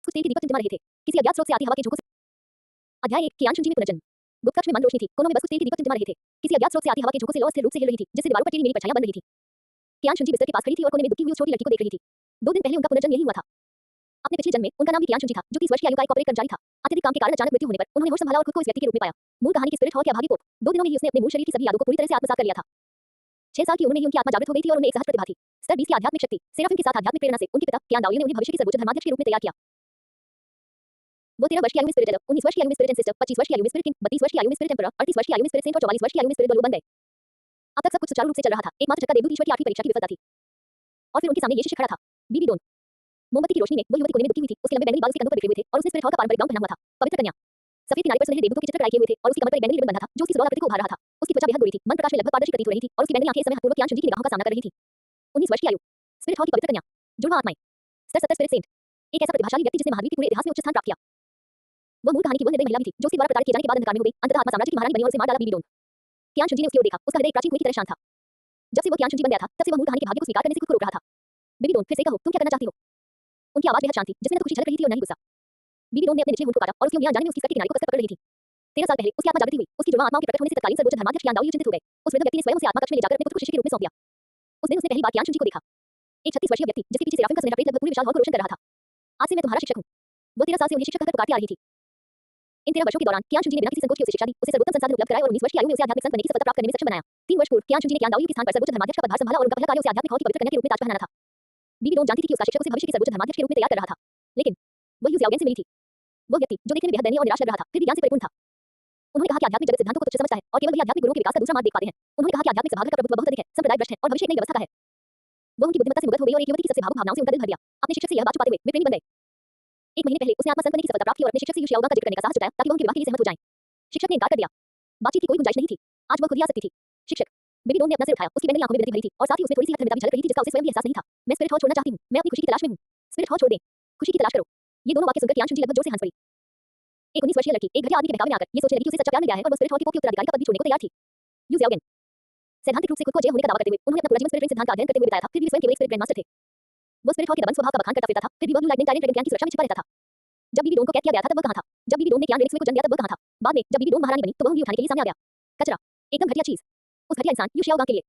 कुछ तेल के दीपक टिमटिमा रहे थे। किसी अज्ञात स्रोत से आती हवा के झोंकों से। अध्याय 1 कियान शुनजी में पुनर्जन्म। गुप्त कक्ष में मंद रोशनी थी, कोनों में बस कुछ तेल के दीपक टिमटिमा रहे थे। किसी अज्ञात स्रोत से आती हवा के झोंकों से लौ अस्थिर रूप से हिल रही थी, जिससे दीवारों पर टेढ़ी-मेढ़ी परछाइयां बन रही थी। कियान शुनजी बिस्तर के पास खड़ी थी और कोने में दुबकी हुई उस छोटी लड़की को देख रही थी। 2 दिन पहले उनका पुनर्जन्म यही हुआ था। अपने पिछले जन्म में उनका नाम भी कियान शुनजी था, जो 30 वर्ष की आयु का एक कॉर्पोरेट कर्मचारी था। अत्यधिक काम के कारण अचानक मृत्यु होने पर उन्होंने होश संभाला और खुद को इस व्यक्ति के रूप में पाया। मूल कहानी की स्पिरिट हॉल के अभागी पोप। 2 दिनों में ही उसने अपने मूल शरीर की सभी यादों को पूरी तरह से आत्मसात कर लिया था। 6 साल की उम्र में ही उनकी आत्मा जागृत हो गई थी और उनमें एक सहज प्रतिभा थी। स्तर 20 की आध्यात्मिक शक्ति, सेराफिम के साथ आध्यात्मिक प्रेरणा से उनके पिता कियान दाओली ने उन्हें भविष्य के सर्वोच्च धर्माध्यक्ष के रूप में तैयार किया। वो 13 वर्ष की आयु में स्पिरिट एडर, 19 वर्ष की आयु में स्पिरिट एंसेस्टर, 25 वर्ष की आयु में स्पिरिट किंग, 32 वर्ष की आयु में स्पिरिट एम्परर, 38 वर्ष की आयु में स्पिरिट सेंट और 44 वर्ष की आयु में स्पिरिट बलून बन गए। अब तक सब कुछ सुचारू रूप से चल रहा था। एकमात्र झटका देवदूत ईश्वर की 8वीं परीक्षा की विफलता थी। और फिर उनके सामने ये शिष्य खड़ा था, बीबी डोन। मोमबत्ती की रोशनी में वो युवती कोने में दुबकी हुई थी। उसके लंबे बैंगनी बाल उसके कंधों पर बिखरे हुए थे और उसने स्पिरिट हॉल का पारंपरिक गाउन पहना हुआ था। पवित्र कन्या। सफेद किनारे पर सुनहरे देवदूतों के चित्र कढ़ाई किए हुए थे और उसकी कमर पर एक बैंगनी रिबन बंधा था, जो उसकी सुडौल आकृति को उभार रहा था। उसकी त्वचा बेहद गोरी थी, मंद प्रकाश में लगभग पारदर्शी प्रतीत हो रही थी और उसकी बैंगनी आंखें इस समय हठपूर्वक कियान शुनजी की निगाहों का सामना कर रही थी। 19 वर्ष की आयु, स्पिरिट हॉल की पवित्र कन्या, जुड़वां आत्माएं, स्तर 70 स्पिरिट सेंट, एक ऐसा प्रतिभाशाली व्यक्ति जिसने महाद्वीप के पूरे इतिहास में उच्च स्थान प्राप्त किया। वह मूल कहानी की वह निर्दयी महिला भी थी, जो उसके द्वारा प्रताड़ित किए जाने के बाद अंधकार में हो गई, अंततः आत्मा साम्राज्य की महारानी बनी और उसे मार डाला बीबी डोन। कियान शुनजी ने उसकी ओर देखा, उसका हृदय एक प्राचीन कुएं की तरह शांत था। जब से वो कियान शुनजी बन गया था, तब से वह मूल कहानी के भाग्य को स्वीकार करने से खुद को रोक रहा था। बीबी डोन, फिर से कहो, तुम क्या करना चाहती हो? उनकी आवाज बेहद शांत थी, जिसमें न तो खुशी झलक रही थी और न ही गुस्सा। बीबी डोन ने अपने निचले होंठ को काटा और उसकी उंगलियां जाने में उसकी स्कर्ट के किनारे को कसकर पकड़ रही थी। 13 साल पहले उसकी आत्मा जागृति हुई। उसकी जुड़वां आत्माओं के प्रकट होने से तत्कालीन सर्वोच्च धर्माध्यक्ष कियान दाओली चिंतित हो गए। उस वृद्ध व्यक्ति ने स्वयं उसे आत्मा कक्ष में ले जाकर अपने पुत्र को शिष्य के रूप में सौंप दिया। उस दिन उसने पहली बार कियान शुनजी को देखा। एक 36 वर्षीय व्यक्ति, जिसके पीछे सेराफिम का सुनहरा प्रेत लगभग पूरे विशाल हॉल को रोशन कर रहा था। आज से मैं तुम्हारा शिक्षक हूँ। वो 13 साल से उन्हें शिक्षक कहकर पुकारती आ रही थी। इन 13 वर्षों के दौरान कियान शुनजी ने बिना किसी संकोच के उसे शिक्षा दी, उसे सर्वोत्तम संसाधन उपलब्ध कराए और 19 वर्ष की आयु में उसे आध्यात्मिक संत बनने की सफलता प्राप्त करने में सक्षम बनाया। 3 वर्ष पूर्व कियान शुनजी ने कियान दाओली के स्थान पर सर्वोच्च धर्माध्यक्ष का पदभार संभाला और उनका पहला कार्य उसे आध्यात्मिक हॉल की पवित्र कन्या के रूप में ताज पहनाना था। बीबी डोन जानती थी कि उसका शिक्षक उसे भविष्य के सर्वोच्च धर्माध्यक्ष के रूप में तैयार कर रहा था, लेकिन वही उसे याओगेन से मिली थी। वो व्यक्ति जो देखने में बेहद दयनीय और निराश लग रहा था, फिर भी ज्ञान से परिपूर्ण था। उन्होंने कहा कि आध्यात्मिक जगत सिद्धांतों को तुच्छ समझता है और केवल वही आध्यात्मिक गुरुओं के विकास का दूसरा मार्ग देख पाते हैं। उन्होंने कहा कि आध्यात्मिक सभागार का प्रभुत्व बहुत अधिक है, संप्रदाय भ्रष्ट है और भविष्य एक नई व्यवस्था का है। वो उनकी बुद्धिमत्ता से मुग्ध हो गई और एक युवती की सबसे भावुक भावनाओं से उनका दिल भर दिया। अपने शिक्षक से यह बात छुपाते हुए वे प्रेमी बन गए। 1 महीने पहले उसने आत्मा संत बनने की सफलता प्राप्त की और अपने शिक्षक से यू शियाओगा का जिक्र करने का साहस जुटाया ताकि वह उनके विवाह के लिए सहमत हो जाएं। शिक्षक ने इनकार कर दिया। बातचीत की कोई गुंजाइश नहीं थी। आज वह खुद ही आ सकती थी। शिक्षक। बेबी डोन ने अपना सिर उठाया। उसकी बैंगनी आंखों में विरक्ति भरी थी और साथ ही उसमें थोड़ी सी हठधर्मिता भी झलक रही थी जिसका उसे स्वयं भी एहसास नहीं था। मैं स्पिरिट हॉल छोड़ना चाहती हूँ। मैं अपनी खुशी की तलाश में हूँ। स्पिरिट हॉल छोड़ दें। खुशी की तलाश करो। ये दोनों वाक्य सुनकर कियान शुनजी लगभग जोर से हंस पड़ी। एक 19 वर्षीय लड़की एक घटिया आदमी के बहकावे में आकर ये सोचने लगी कि उसे सच्चा प्यार मिल गया है और वो स्पिरिट हॉल के पोप के उत्तराधिकारी का पद भी छोड़ने को तैयार थी। यू जियाओगेन। सैद्धांतिक रूप से खुद को अजय होने का दावा करते हुए उन्होंने अपना पूरा जीवन स्पिरिट रिंग सिद्धांत का अध्ययन करते हुए बिताया था, फिर भी स्वयं केवल एक स्पिरिट ग्रैंडमास्टर थे। वो स्पिरिट हॉल के दबंग स्वभाव का बखान करता फिरता था, फिर भी वह ब्लू लाइटनिंग टायरेंट ड्रैगन की सुरक्षा में छिपा रहता था। जब बीबी डोन को कैद किया गया था तब वह कहाँ था? जब बीबी डोन ने कियान रेनिक्स को जन्म दिया तब वह कहाँ था? बाद में जब बीबी डोन महारानी बनी तो वह उंगली उठाने के लिए सामने आ गया। कचरा, एकदम घटिया चीज। उस घटिया इंसान यू शियाओगा के लिए।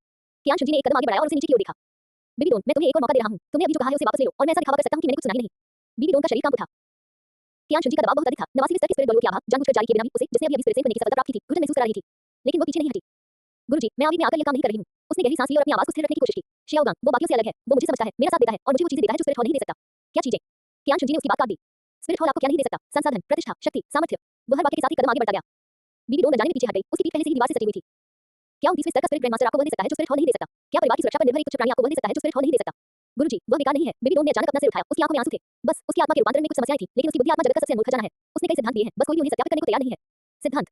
कियान शुनजी ने एक कदम आगे बढ़ाया और उसे नीचे की ओर देखा। बीबी डोन, मैं तुम्हें एक और मौका दे रहा हूँ। तुमने अभी जो कहा है उसे वापस ले लो और मैं ऐसा दिखावा कर सकता हूँ कि मैंने कुछ सुना ही नहीं। बीबी डोन का शरीर कांप उठा। कियान शुनजी का दबाव बहुत अधिक था। 89वें स्तर के स्पिरिट बलों की आभा जानबूझकर जारी किए बिना भी उसे, जिसने अभी स्पिरिट सेंट बनने की सफलता प्राप्त की थी, घुटन महसूस करा रही थी। लेकिन वो पीछे नहीं हटी। गुरुजी, मैं आगे में आकर यह काम नहीं कर रही हूँ। उसने गहरी सांस ली और अपनी आवाज को स्थिर रखने की कोशिश की। शियाओगांग, वो बाकियों से अलग है। वो मुझे समझता है, मेरा साथ देता है और मुझे वो चीजें देता है जो स्पिरिट हॉल नहीं दे सकता। क्या चीजें? कियान शुनजी ने उसकी बात काट दी। स्पिरिट हॉल आपको क्या नहीं दे सकता? संसाधन, प्रतिष्ठा, शक्ति, सामर्थ्य। वह हर वाक्य के साथ ही कदम आगे बढ़ता गया। बीबी डोन अनजाने में पीछे हट गई। उसकी पीठ पहले से ही दीवार से सटी हुई थी। क्या 29वें स्तर का स्पिरिट ग्रैंडमास्टर आपको वह दे सकता है जो स्पिरिट हॉल नहीं दे सकता? क्या परिवार की सुरक्षा पर निर्भर एक तुच्छ प्राणी आपको वह दे सकता है जो स्पिरिट हॉल नहीं दे सकता? गुरुजी, वह बेकार नहीं है। बेबी डोन ने अचानक अपना सिर उठाया। उसकी आंखों में आंसू थे। बस उसकी आत्मा के रूपांतरण में कुछ समस्याएं थी, लेकिन उसकी बुद्धि आत्मा जगत का सबसे अनमोल खजाना है। उसने कई सिद्धांत दिए हैं, बस कोई भी उन्हें सत्यापित करने को तैयार नहीं है। सिद्धांत।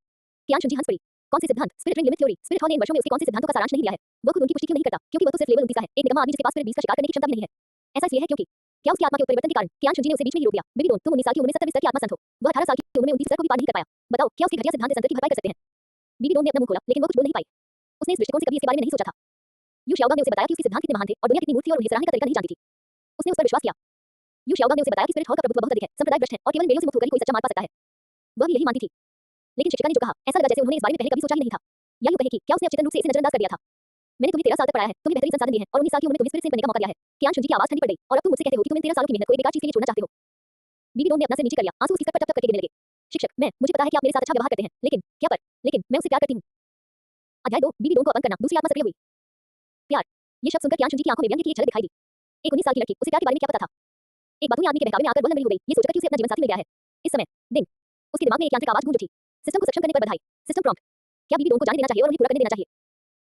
कियान शुनजी हंस पड़ी। कौन से सिद्धांत? Spirit ring limit theory. Spirit hall ने इन वर्षों में उसके कौन से सिद्धांतों का सारांश नहीं लिया है? वह खुद उनकी पुष्टि क्यों नहीं करता? क्योंकि वह तो सिर्फ लेवल 29 का है। एक निकम्मा आदमी जिसके पास स्पिरिट 20 का शिकार करने की क्षमता भी नहीं है। ऐसा इसलिए है क्योंकि क्या उसकी आत्मा के परिवर्तन के कारण कियान शुनजी ने उसे बीच में ही रोक दिया। बेबी डोन, तुम 19 साल की उम्र में 70 स्तर की आत्मा संत हो। वह 18 साल की उम्र में 29 स्तर को भी पार नहीं कर पाया। बताओ, क्या उसके घटिया सिद्धांत इस अंतर की भरपाई कर सकते हैं? बीबी डोन ने अपना मुंह खोला, लेकिन वो कुछ बोल नहीं पाई। उसने इस दृष्टिकोण से कभी इसके बारे में नहीं सोचा था। यू शियाओगांग ने उसे बताया कि उसके सिद्धांत कितने महान थे और दुनिया कितनी मूर्ख थी और उन्हें सराहने का तरीका नहीं जानती थी। उसने उस पर विश्वास किया। यू शियाओगांग ने उसे बताया कि स्पिरिट हॉल का प्रभुत्व बहुत अधिक है, संप्रदाय भ्रष्ट है और केवल मेलों से मुक्त होकर ही कोई सच्चा मार्ग पा सकता है। वह भी यही मानती थी। लेकिन शिक्षिका ने जो कहा, ऐसा लगा जैसे उन्होंने इस बारे में पहले कभी सोचा ही नहीं था। या यूं कहें कि क्या उसने अचेतन रूप से इसे नजरअंदाज कर दिया था? मैंने तुम्हें 13 साल तक पढ़ाया है, तुम्हें बेहतरीन संसाधन दिए हैं और 19 साल की उम्र में तुम्हें स्पिरिट सेंट बनने का मौका दिया है। कियान शुनजी की आवाज ठंडी पड़ गई और अब तुम मुझसे कहते हो कि तुम इन 13 सालों की मेहनत को एक बेकार चीज के लिए छोड़ना चाहते हो। बीबी डोन ने अपना सिर नीचे कर लिया। आंसू उसकी सर पर टप-टप करके गिरने लगे। शिक्षक, मुझे पता है कि आप मेरे साथ अच्छा व्यवहार करते हैं, लेकिन मैं उसे प्यार करती हूँ। अध्याय 2 बीबी डोन को अपंग करना। दूसरी आत्मा सक्रिय हुई। प्यार। ये शब्द सुनकर कियान शुनजी की आंखों में व्यंग्य की एक झलक दिखाई दी। एक 19 साल की लड़की, उसे प्यार के बारे में क्या पता था? एक बातूनी आदमी के बहकावे में आकर वो लंगड़ी हो गई, ये सोचकर कि उसे अपना जीवन साथी मिल गया है। इस समय दिन उसके दिमाग में एक यांत्रिक आवाज गूंज उठी। सिस्टम को सक्षम करने पर बधाई। System prompt. क्या बीबी डोन को जाने देना चाहिए और उन्हें पूरा करने देना चाहिए?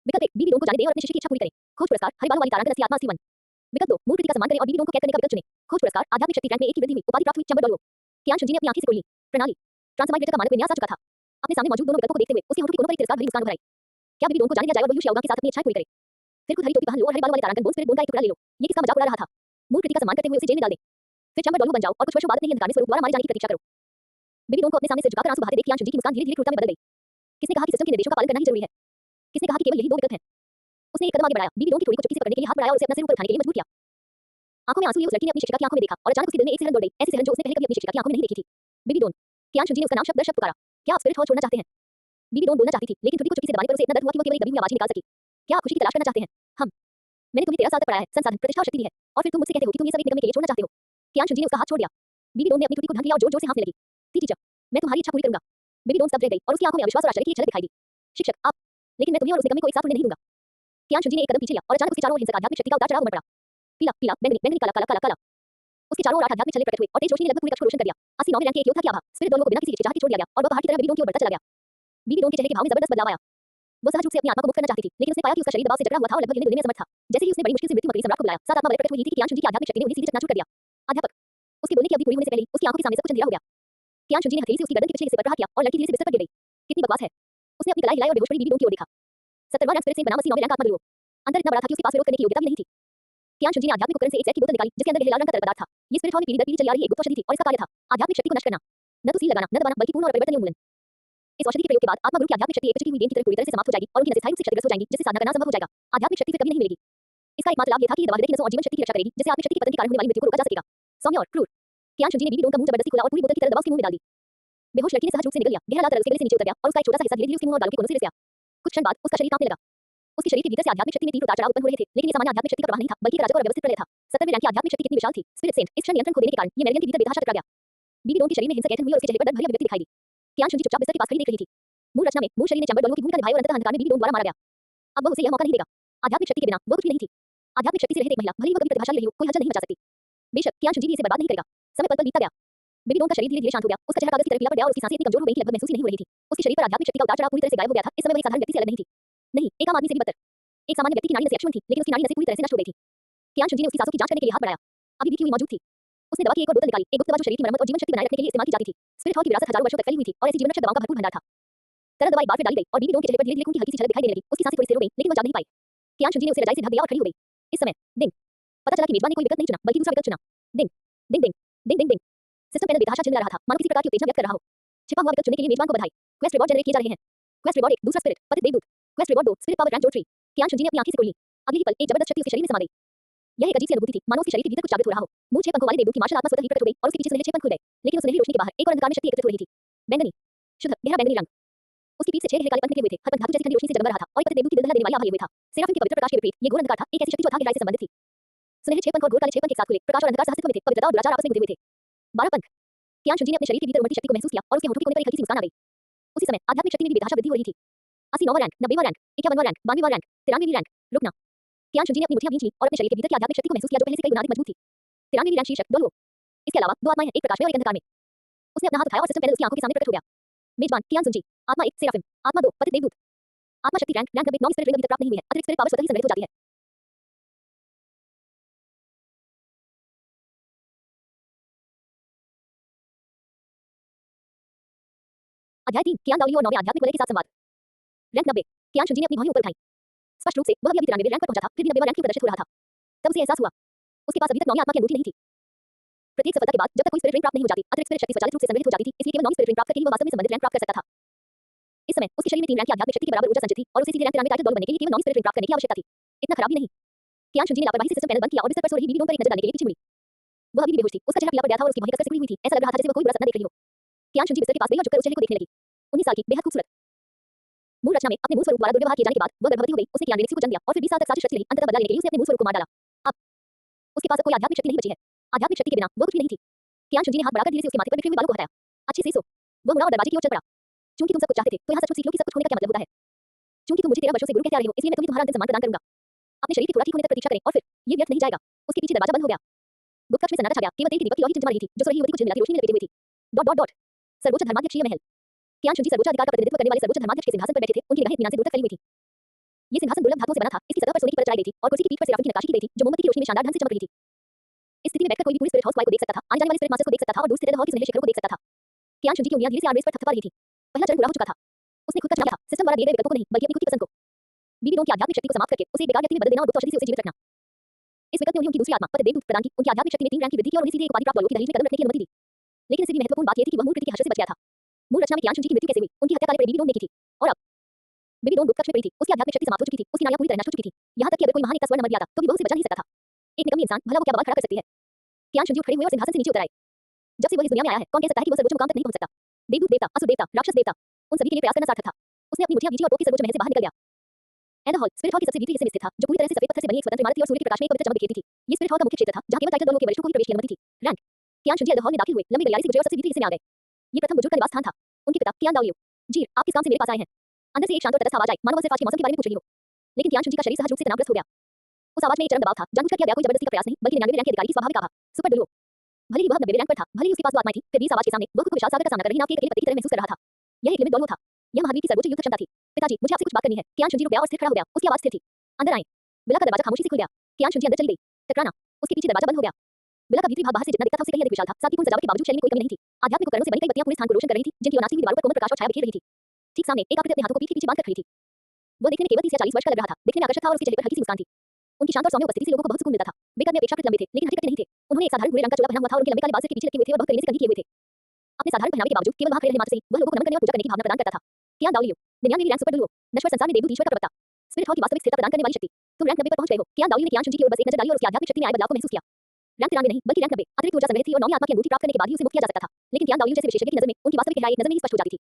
विकल्प 1 बीबी डोन को जाने दें और अपने शिष्य की इच्छा पूरी करें। खोज पुरस्कार हरे बालों वाली तारांगण असली आत्मा असली वन। विकल्प 2 मूल कृति का सम्मान करें और बीबी डोन को कैद करने का विकल्प चुनें। खोज पुरस्कार आध्यात्मिक शक्ति रैंक में 1 की वृद्धि हुई, उपाधि प्राप्त हुई, चंबल डॉलरो। कियान शुनजी ने अपनी आंखें से खोल ली। प्रणाली। ट्रांसमाइग्रेटर का मानक विन्यास आ चुका था। अपने सामने मौजूद दोनों विकल्पों को देखते हुए उसके होठों के कोनों पर एक तिरस्कार भरी मुस्कान उभर आई। क्या बीबी डोन को जाने दिया जाए और वो यू शियाओगांग के साथ अपनी इच्छाएं पूरी करे? फिर खुद हरी टोपी पहन लो और हरे बालों वाले तारांगण बोल स्पिरिट बोन का एक टुकड़ा ले लो। ये किसका मजाक उड़ा रहा था? मूल कृति का सम्मान करते हुए उसे जेल में डाल दे। फिर चंबल डॉलरो बन जाओ और कुछ वर्षों बाद अपने ही अंधकार में स्वरूप द्वारा मारे जाने की प्रतीक्षा करो। बेबी डोन को अपने सामने सिर झुकाकर आंसू बहाते देख कियान शुनजी की मुस्कान धीरे-धीरे क्रूरता में बदल गई। किसने कहा कि सिस्टम के निर्देशों का पालन करना ही जरूरी है? किसने कहा कि केवल यही 2 विकल्प हैं? उसने एक कदम आगे बढ़ाया। बीबी डोन की थोड़ी को चुपके से पकड़ने के लिए हाथ बढ़ाया और उसे अपना सिर ऊपर उठाने के लिए मजबूर किया। आंखों में आंसू लिए उस लड़की ने अपनी शिक्षिका की आंखों में देखा और अचानक उसके दिल में एक सिहरन दौड़ गई, ऐसी सिहरन जो उसने पहले कभी अपनी शिक्षिका की आंखों में नहीं देखी थी। Baby done. कियान शुनजी ने उसका नाम शब्द दर शब्द पुकारा। क्या आप स्पिरिट हॉल छोड़ना चाहते हैं? बेबी डोन बोलना चाहती थी, लेकिन छुट्टी को चुप्पी से दबाने पर उसे इतना दर्द हुआ कि वो केवल एक दबी हुई आवाज ही निकाल सकी। क्या आप खुशी की तलाश करना चाहते हैं? हम। मैंने तुम्हें 13 साल तक पढ़ाया है, संसाधन, प्रतिष्ठा और शक्ति दी है, और फिर तुम मुझसे कहते हो कि तुम ये सब एक निगम के लिए छोड़ना चाहते हो। कियान शुनजी ने उसका हाथ छोड़ दिया। बेबी डोन ने अपनी ठुड्डी को ढक लिया और जोर-जोर से हंसने लगी। टीचर, मैं तुम्हारी इच्छा पूरी करूंगा। बेबी डोन स्तब्ध रह गई और उसकी आंखों में अविश्वास और आश्चर्य की एक झलक दिखाई दी। शिक्षक, आप। लेकिन मैं तुम्हें और उस निगम को एक साथ उड़ने नहीं दूंगा। कियान शुनजी ने एक कदम पीछे लिया और अचानक उसके चारों ओर हिंसक आध्यात्मिक शक्ति का उतार चढ़ाव उमड़ पड़ा। पीला, पीला, बैंगनी, बैंगनी, काला, काला, काला, काला। उसके चारों ओर आध्यात्मिक छल्ले प्रकट हुए और तेज रोशनी ने लगभग पूरी कक्ष को रोशन कर दिया। 89वें रैंक के एक योद्धा की आभा स्पिरिट डोन को बिना किसी हिचकिचाहट के छोड़ दिया गया और वह पहाड़ की तरह बेबी डोन की ओर बढ़ता चला गया। बेबी डोन के चेहरे के भाव में जबरदस्त बदलाव आया। वो सहज रूप से अपनी आत्मा को मुक्त करना चाहती थी, लेकिन उसने पाया कि उसका शरीर दबाव से जकड़ा हुआ था और लगभग हिलने-डुलने में असमर्थ था। जैसे ही उसने बड़ी मुश्किल से मृत्यु मंत्री सम्राट को बुलाया, सात आत्मा बलय प्रकट हुई थी कि कियान शुनजी की आध्यात्मिक शक्ति ने उन्हें सीधे चकनाचूर कर दिया। अध्यापक। उसके बोलने की अवधि पूरी होने से पहले ही उसकी आंखों के सामने सब कुछ अंधेरा हो गया। कियान शुनजी ने हथेली से उसकी गर्दन के पिछले हिस्से पर प्रहार किया और लड़की धीरे से बिस्तर पर गिर गई। कितनी बकवास है। उसने अपनी कलाई हिलाई और बेहोश पड़ी बेबी डोन की ओर देखा। 70वां रैंक स्पिरिट से बनाम 89वें रैंक आत्मा गुरु। अंतर इतना बड़ा था कि उसके पास विरोध करने की योग्यता भी नहीं थी। कियान शुनजी ने आध्यात्मिक उपकरण से एक जैक की बोतल निकाली जिसके अंदर गहरे लाल रंग का तरल पदार्थ था। ये स्पिरिट हॉल में पीढ़ी दर पीढ़ी चली आ रही एक गुप्त औषधि थी और इसका कार्य था आध्यात्मिक शक्ति को नष्ट करना। न तो सील लगाना, न दबाना, बल्कि पूर्ण और परिवर्तनीय उन्मूलन। इस औषधि के प्रयोग के बाद आत्मा गुरु की आध्यात्मिक शक्ति एक पिचटी हुई गेंद की तरह पूरी तरह से समाप्त हो जाएगी और उनकी नसें स्थायी रूप से क्षतिग्रस्त हो जाएंगी, जिससे साधना करना संभव हो जाएगा। आध्यात्मिक शक्ति फिर कभी नहीं मिलेगी। इसका एकमात्र लाभ यह था कि ये दबा हृदय की नसों और जीवन शक्ति की रक्षा करेगी, जिससे आत्मिक शक्ति के पतन के कारण होने वाली मृत्यु को रोका जा सकेगा। सौम्य और क्रूर। कियान शुनजी ने बेबी डोन का मुंह जबरदस्ती खोला और पूरी बोतल की तरह दबा उसके मुंह में डाल दी। बेहोश लड़की ने सहज रूप से निगल लिया, गहरा लाल तरल उसके गले से नीचे उतर गया और उसका एक छोटा सा हिस्सा धीरे-धीरे उसके मुंह और गालों के कोनों से रिस गया। कुछ क्षण बाद उसका शरीर कांपने लगा। उसके शरीर के भीतर से आध्यात्मिक शक्ति में तीव्र उतार-चढ़ाव उत्पन्न हो रहे थे, लेकिन ये सामान्य आध्यात्मिक शक्ति का प्रवाह नहीं था, बल्कि एक अराजक और अव्यवस्थित प्रलय था। 70वें रैंक की आध्यात्मिक शक्ति कितनी विशाल थी, स्पिरिट सेंट। इस क्षण नियंत्रण खो देने के कारण ये मैरियन के भीतर बेतहाशा टकरा गया। बेबी डोन के शरीर में हिंसक ऐंठन हुई और उसके चेहरे पर दर्द भरी अभिव्यक्ति दिखाई दी। कियान शुनजी चुपचाप बिस्तर के पास खड़ी देख रही थी। मूल रचना में मूल शरीर ने चैम्बर डोलो की भूमिका निभाई और अंततः अंधकार में बेबी डोन द्वारा मारा गया। अब वह उसे यह मौका नहीं देगा। आध्यात्मिक शक्ति के बिना वो कुछ भी नहीं थी। आध्यात्मिक शक्ति से रहित एक महिला, भले ही वह कभी प्रतिभाशाली रही हो, कोई हलचल नहीं मचा सकती। बेशक कियान शुनजी भी इसे बर्बाद नहीं करेगा। समय पल-पल बीतता गया। बेबी डोन का शरीर धीरे-धीरे शांत हो गया। उसका चेहरा कागज की तरह पीला पड़ गया और उसकी सांसें इतनी कमजोर हो गई कि लगभग महसूस ही नहीं हो रही थी। उसके शरीर पर आध्यात्मिक शक्ति का उतार-चढ़ाव पूरी तरह से गायब हो गया था। इस समय वह एक साधारण व्यक्ति से अलग नहीं थी। नहीं, एक आम आदमी से भी बदतर। एक सामान्य व्यक्ति की नाड़ी नसें अक्षुण्ण थी, लेकिन उसकी नाड़ी नसें पूरी तरह से नष्ट हो गई थी। कियान शुनजी ने उसकी सांसों की जांच करने के लिए हाथ बढ़ाया। अभी भी हुई मौजूद थी। उसने दवा की एक और बोतल निकाली, एक गुप्त दवा जो शरीर की मरम्मत और जीवन शक्ति बनाए रखने के लिए इस्तेमाल की जाती थी। स्पिरिट हॉल की विरासत हजारों वर्षों तक फैली हुई थी और ऐसी जीवनरक्षक दवाओं का भरपूर भंडार था। तरल दवा एक बार फिर डाली गई और बेबी डोन के चेहरे पर धीरे-धीरे खून की हल्की सी झलक दिखाई देने लगी। उसकी सांसें थोड़ी स्थिर हो गईं, लेकिन वह जाग नहीं पाई। कियान शुनजी ने उसे रजाई से ढक दिया और खड़ी हो गई। इस समय दिन। पता चला कि मेजबान ने कोई विकल्प नहीं चुना, बल्कि दूसरा विकल्प चुना। दिन, दिन, दिन, दिन, दिन, दिन। सिस्टम पैनल बेतहाशा चिल्ला रहा था, मानो किसी प्रकार की उत्तेजना व्यक्त कर रहा हो। छिपा हुआ विकल्प चुनने के लिए मेजबान को बधाई। क्वेस्ट रिवॉर्ड जनरेट किए जा रहे हैं। क्वेस्ट रिवॉर्ड 1, दूसरा स्पिरिट, पतित देवदूत। Quest reward 2, spirit power rank जोड़ 3। कियान शुनजी ने अपनी आंखें से खोल ली। अगली ही पल एक जबरदस्त शक्ति उसके शरीर में समा गई। यह एक अजीब सी अनुभूति थी, मानो उसके शरीर के भीतर कुछ जागृत हो रहा हो। मुंह 6 पंखों वाले देवदूत की मार्शल आत्मा स्वतः ही प्रकट हो गई और उसके पीछे सुनहरे 6 पंख खुल गए। लेकिन उस सुनहरी रोशनी के बाहर एक और अंधकार में शक्ति एकत्रित हो रही थी। बैंगनी, शुद्ध, गहरा बैंगनी रंग। उसकी पीठ से 6 गहरे काले पंख निकले हुए थे, हर पंख धातु जैसी ठंडी रोशनी से जगमगा रहा था और एक पतित देवदूत की दिल दहला देने वाली आभा लिए हुए था। सेराफिम के पवित्र प्रकाश के विपरीत ये घोर अंधकार था, एक ऐसी शक्ति जो अथाह गहराई से संबंधित थी। सुनहरे 6 पंख और घोर काले 6 पंख एक साथ खुले, प्रकाश और अंधकार सहअस्तित्व में थे, पवित्रता और दुराचार आपस में गुंथे हुए थे। 12 पंख। कियान शुनजी ने अपने शरीर के भीतर उमड़ती शक्ति को महसूस किया और उसके होठों के कोने पर एक हल्की सी मुस्कान आ गई। उसी समय आध्यात्मिक शक्ति में भी बेतहाशा वृद्धि हो रही थी। 89वां रैंक, 90वां रैंक, 51वां रैंक, 92वां रैंक, 93वीं रैंक। रुकना। कियान शुनजी ने अपनी मुट्ठियां भींच लीं और अपने शरीर के भीतर की आध्यात्मिक शक्ति को महसूस किया जो पहले से कई गुना अधिक मजबूत थी। 93वीं रैंक शीर्षक डोलो। इसके अलावा दो आत्माएं हैं, एक प्रकाश में और एक अंधकार में। उसने अपना हाथ उठाया और सिस्टम पैनल उसकी आंखों के सामने प्रकट हो गया। मेजबान कियान शुनजी। आत्मा 1 सेराफिम, आत्मा 2 पतित देवदूत। आत्मा शक्ति रैंक 9 स्पिरिट रिंग अभी तक प्राप्त नहीं हुई है, अतिरिक्त स्पिरिट पावर स्वतः ही संग्रहित हो जाती है। अध्याय 3, कियान दाओलियो और 9वें आध्यात्मिक वलय के साथ संवाद। रैंक 90। कियान शुनजी ने अपनी भौहें ऊपर उठाई। स्पष्ट रूप से वह अभी 93वें रैंक पर पहुंचा था, फिर भी 90वां रैंक क्यों प्रदर्शित हो रहा था। तब उसे एहसास हुआ उसके पास अभी तक 9वीं आत्मा की अंगूठी नहीं थी। प्रत्येक सफलता के बाद जब तक कोई स्पिरिट रिंग प्राप्त नहीं हो जाती, अतिरिक्त स्पिरिट शक्ति स्वचालित रूप से संग्रहित हो जाती थी, इसलिए केवल 9वीं स्पिरिट रिंग प्राप्त करके ही वह वास्तव में संबंधित रैंक प्राप्त कर सकता था। इस समय उसके शरीर में 3 रैंक की आध्यात्मिक शक्ति के बराबर ऊर्जा संचित थी और उसे सीधे रैंक 93 टाइटल डॉल बनने के लिए केवल 9वीं स्पिरिट रिंग प्राप्त करने की आवश्यकता थी। इतना खराब भी नहीं। कियान शुनजी ने लापरवाही से सिस्टम पैनल बंद किया और बिस्तर पर सो रही बेबी डोन पर एक नजर डालने के लिए पीछे मुड़ी। वह अभी भी बेहोश थी, उसका चेहरा पीला पड़ गया था और उसकी भौहें कसकर सिकुड़ी हुई थी, ऐसा लग रहा था जैसे वह कोई बुरा सपना देख रही हो। कियान शुनजी बिस्तर के पास गई और झुककर उस चेहरे को देखने लगी। 19 साल की, बेहद खूबसूरत। मूल रचना में अपने मूल स्वरूप द्वारा दुर्व्यवहार किए जाने के बाद वह गर्भवती हो गई। उसने कियान रेक्सी को जन्म दिया और फिर 20 साल तक साजिश रची रही, अंततः बदला लेने के लिए उसने अपने मूल स्वरूप को मार डाला। अब उसके पास अब कोई आध्यात्मिक शक्ति नहीं बची है। आध्यात्मिक शक्ति के बिना वो कुछ भी नहीं थी। कियान शुनजी ने हाथ बढ़ाकर धीरे से उसके माथे पर बिखरे हुए बालों को हटाया। अच्छे से सो। वह मुड़ा और दरवाजे की ओर चल पड़ा। चूंकि तुम सब कुछ चाहते थे, तो यहाँ सचमुच सीख लो कि सब कुछ होने का क्या मतलब होता है। चूंकि तुम मुझे 13 वर्षों से गुरु कहते आ रहे हो, इसलिए मैं तुम्हें तुम्हारा अंतिम सम्मान प्रदान करूंगा। अपने शरीर के थोड़ा ठीक होने तक प्रतीक्षा करें और फिर ये व्यर्थ नहीं जाएगा। उसके पीछे दरवाजा बंद हो गया। गुप्त कक्ष में सन्नाटा छा गया, केवल तेल की दीपक की लौ ही टिमटिमा रही थी, जो सो रही युवती को झिलमिलाती रोशनी में लपेटे हुई थी। Dot dot dot. सर्वोच्च धर्माध्यक्षीय महल। कियान शुनजी सर्वोच्च अधिकार का प्रतिनिधित्व करने वाले सर्वोच्च धर्माध्यक्ष के सिंहासन पर बैठे थे, उनकी निगाहें इत्मीनान से दूर तक फैली हुई थी। ये सिंहासन दुर्लभ धातुओं से बना था, इसकी सतह पर सोने की परत चढ़ाई गई थी और कुर्सी की पीठ पर सेराफिम की नक्काशी की गई थी, जो मोमबत्ती की रोशनी में शानदार ढंग से चमक रही थी। इस स्थिति में बैठकर कोई भी पूरी स्पिरिट हाउस वाई को देख सकता था, आने जाने वाले स्पिरिट मास्टर्स को देख सकता था और दूर से हॉल के सुनहरे शिखरों को देख सकता था। कियान शुनजी की उंगलियां धीरे से आर्मरेस्ट पर थपथपा रही थी। पहला चरण पूरा हो चुका था। उसने खुद का चुना था, सिस्टम द्वारा दिए गए विकल्पों को नहीं, बल्कि अपनी खुद की पसंद को। बेबी डोन की आध्यात्मिक शक्ति को समाप्त करके उसे एक बेकार व्यक्ति में बदल देना और गुप्त औषधि से उसे जीवित रखना। इस विकल्प ने उन्हें उनकी दूसरी आत्मा पतित देवदूत प्रदान की, उनकी आध्यात्मिक शक्ति में 3 रैंक की वृद्धि की और उन्हें सीधे एक उपाधि प्राप्त डॉलो की दहलीज में कदम रखने की अनुमति दी। लेकिन इससे भी महत्वपूर्ण बात यह थी कि वह मूल कृति के हश्र से बच गया था। मूल रचना में कियान शुनजी की मृत्यु कैसे हुई, उनकी हत्या काले पर बेबी डोन ने की थी। और अब बेबी डोन गुप्त कक्ष में पड़ी थी, उसकी आध्यात्मिक शक्ति समाप्त हो चुकी थी, उसकी नाड़ियां पूरी तरह नष्ट हो चुकी थी। यहाँ तक कि अगर कोई महान ने इसका स्वर्ण नंबर दिया था, तो भी वह उसे बचा नहीं सकता था। एक निकम्मी इंसान भला वो क्या बवाल खड़ा कर सकती है। कियान शुंजी उठ खड़े हुए और सिंहासन से नीचे उतर आए। जब से वो इस दुनिया में आया है, कौन कह सकता है कि वो सर्वोच्च मुकाम तक नहीं पहुंच सकता। देवदूत देवता, असुर देवता, राक्षस देवता, उन सभी के लिए प्रयास करना सार्थक था। उसने अपनी मुट्ठियां खींची और टोक के सर्वोच्च महल से बाहर निकल गया। एंड हॉल स्पिरिट हॉल के सबसे भीतरी हिस्से में स्थित था, जो पूरी तरह से सफेद पत्थर से बनी एक स्वतंत्र इमारत थी और सूर्य के प्रकाश में एक पवित्र चमक बिखेरती थी। ये स्पिरिट हॉल का मुख्य क्षेत्र था, जहां केवल टाइटल 2 लोग के वरिष्ठों को ही प्रवेश की अनुमति थी। रैंक कियान शुंजी हॉल में दाखिल हुए, लंबी गलियारे से गुजरे और सबसे भीतरी हिस्से में आ गए। ये प्रथम बुजुर्ग का निवास स्थान था। उनके पिता कियान दाओयू, जी आप किस काम से मेरे पास आए हैं? अंदर से एक शांत और तटस्थ आवाज आई, मानो वो सिर्फ आज के मौसम के बारे में पूछ रही हो। लेकिन कियान शुंजी का शरीर सहज रूप से तनावग्रस्त हो गया। उस आवाज में एक चरम दबाव था, जानबूझकर किया गया कोई जबरदस्ती का प्रयास नहीं, बल्कि 99वें रैंक के अधिकारी की स्वाभाविक आभा। Super Duo. भले ही वह 90वें रैंक पर था, भले ही उसके पास वो आत्माएं थी, फिर भी इस आवाज के सामने वह खुद को विशाल सागर का सामना कर रही नाव के एक अकेले पत्ती की तरह महसूस कर रहा था। यह एक लिमिट डोलवो था। यह महावीर की सर्वोच्च युद्ध क्षमता थी। पिताजी, मुझे आपसे कुछ बात करनी है। कियान शुंजी रुक गया और स्थिर खड़ा हो गया। उसकी आवाज स्थिर थी। अंदर आएं। बिला का दरवाजा खामोशी से खुल गया। कियान शुंजी अंदर चली गई। टकराना। उसके पीछे दरवाजा बंद हो गया। बिला का भीतरी भाग बाहर से जितना दिखता था उससे कहीं अधिक विशाल था। सादगीपूर्ण सजावट के बावजूद शैली में कोई कमी नहीं थी। आध्यात्मिक उपकरणों से बनी कई बत्तियां पूरे स्थान को रोशन कर रही थी, जिनकी अनाची हुई दीवारों पर कोमल प्रकाश और छाया बिखेर रही थी। ठीक सामने एक आकृति अपने हाथों को पीठ के पीछे बांधकर खड़ी थी। वो देखने में केवल 30 या 40 वर्ष का लग रहा था। दिखने में आकर्षक था और उसके चेहरे पर हल्की सी मुस्कान थी। उनकी शांत और सौम्य उपस्थिति से लोगों को बहुत सुकून मिलता था। वे कद में अपेक्षाकृत लंबे थे, लेकिन हल्के कटे नहीं थे। उन्होंने एक साधारण भूरे रंग का चोला पहना हुआ था और उनके लंबे काले बाल सिर के पीछे लटके हुए थे और बहुत करीने से कंघी किए हुए थे। अपने साधारण पहनावे के बावजूद केवल वहां खड़े रहने मात्र से ही वह लोगों को नमन करने और पूजा करने की भावना प्रदान करता था। कियान दाओयू, 99वीं रैंक सुपर डुओ, नश्वर संसार में देवदूत ईश्वर का प्रवक्ता, स्पिरिट हॉल की वास्तविक स्थिरता प्रदान करने वाली शक्ति। तुम रैंक 90 पर पहुंच गए हो। कियान दाओयू ने कियान शुंजी की ओर बस एक नजर डाली और उसकी आध्यात्मिक शक्ति में आए बदलाव को महसूस किया। रैंक 93 नहीं, बल्कि रैंक 90 अतिरिक्त ऊर्जा संग्रहित थी और 9वीं आत्मा की अनुभूति प्राप्त करने के बाद ही उसे मुक्त किया जा सकता था। लेकिन कियान दाओयू जैसे विशेषज्ञ की नजर में उनकी वास्तविक गहराई एक नजर में ही स्पष्ट हो जाती थी।